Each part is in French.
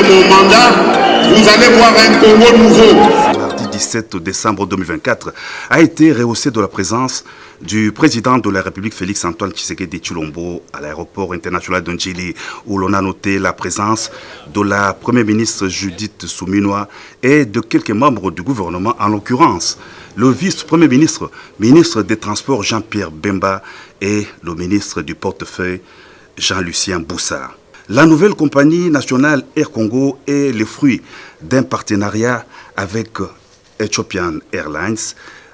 de mon mandat, vous allez voir un Congo nouveau. Mardi 17 décembre 2024 a été rehaussé de la présence du président de la République Félix-Antoine Tshisekedi Tshilombo à l'aéroport international de Njili, où l'on a noté la présence de la première ministre Judith Suminwa et de quelques membres du gouvernement, en l'occurrence le vice-premier ministre, ministre des Transports Jean-Pierre Bemba et le ministre du portefeuille Jean-Lucien Boussa. La nouvelle compagnie nationale Air Congo est le fruit d'un partenariat avec Ethiopian Airlines,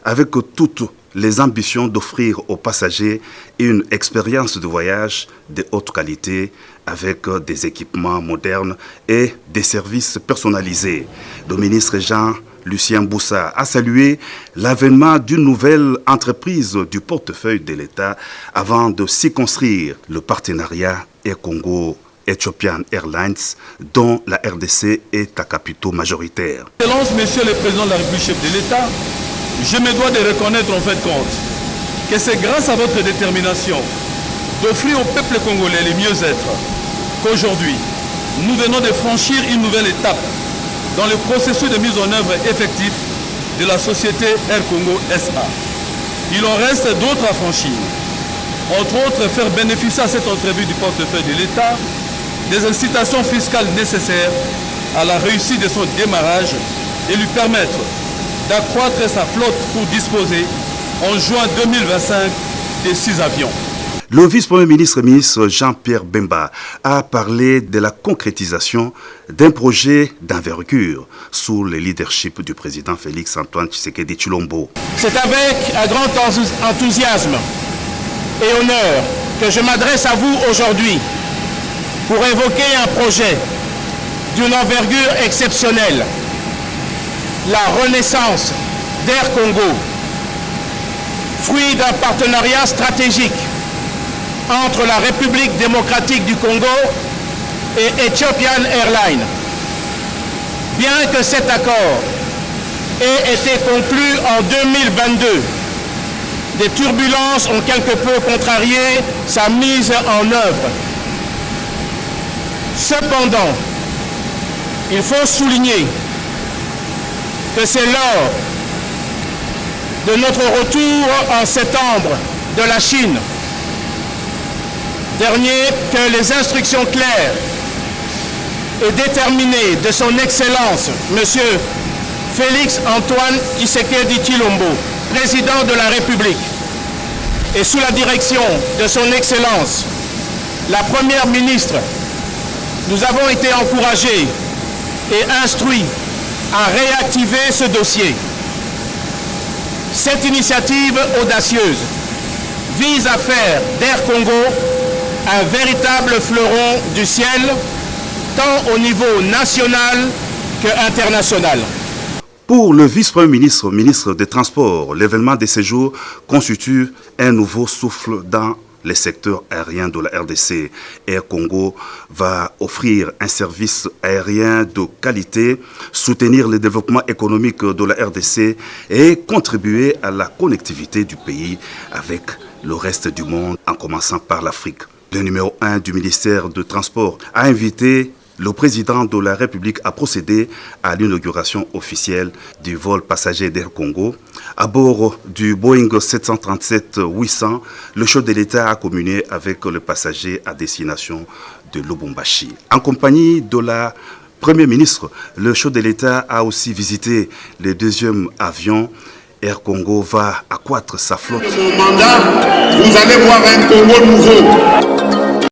avec toutes les ambitions d'offrir aux passagers une expérience de voyage de haute qualité avec des équipements modernes et des services personnalisés. Le ministre Jean-Lucien Boussa a salué l'avènement d'une nouvelle entreprise du portefeuille de l'État avant de circonscrire le partenariat Air Congo Ethiopian Airlines, dont la RDC est à capitaux majoritaire. Excellence, Monsieur le Président de la République, chef de l'État, je me dois de reconnaître en fait compte que c'est grâce à votre détermination d'offrir au peuple congolais le mieux-être qu'aujourd'hui, nous venons de franchir une nouvelle étape dans le processus de mise en œuvre effectif de la société Air Congo SA. Il en reste d'autres à franchir. Entre autres, faire bénéficier à cette entreprise du portefeuille de l'État des incitations fiscales nécessaires à la réussite de son démarrage et lui permettre d'accroître sa flotte pour disposer en juin 2025 de 6 avions. Le vice-premier ministre, ministre Jean-Pierre Bemba, a parlé de la concrétisation d'un projet d'envergure sous le leadership du président Félix-Antoine Tshisekedi Tshilombo. C'est avec un grand enthousiasme et honneur que je m'adresse à vous aujourd'hui pour évoquer un projet d'une envergure exceptionnelle, la renaissance d'Air Congo, fruit d'un partenariat stratégique entre la République démocratique du Congo et Ethiopian Airlines. Bien que cet accord ait été conclu en 2022, des turbulences ont quelque peu contrarié sa mise en œuvre. Cependant, il faut souligner que c'est lors de notre retour en septembre de la Chine dernier que les instructions claires et déterminées de son Excellence, M. Félix-Antoine Tshisekedi Tshilombo, président de la République, et sous la direction de son Excellence, la Première ministre, nous avons été encouragés et instruits à réactiver ce dossier. Cette initiative audacieuse vise à faire d'Air Congo un véritable fleuron du ciel, tant au niveau national qu'international. Pour le vice-premier ministre, ministre des Transports, l'événement de ces jours constitue un nouveau souffle dans les secteurs aériens de la RDC. Air Congo va offrir un service aérien de qualité, soutenir le développement économique de la RDC et contribuer à la connectivité du pays avec le reste du monde, en commençant par l'Afrique. Le numéro 1 du ministère des Transports a invité le président de la République à procéder à l'inauguration officielle du vol passager d'Air Congo. À bord du Boeing 737-800, le chef de l'État a communié avec le passager à destination de Lubumbashi. En compagnie de la Première ministre, le chef de l'État a aussi visité le deuxième avion. Air Congo va accroître sa flotte. Mon mandat, vous allez voir un Congo nouveau.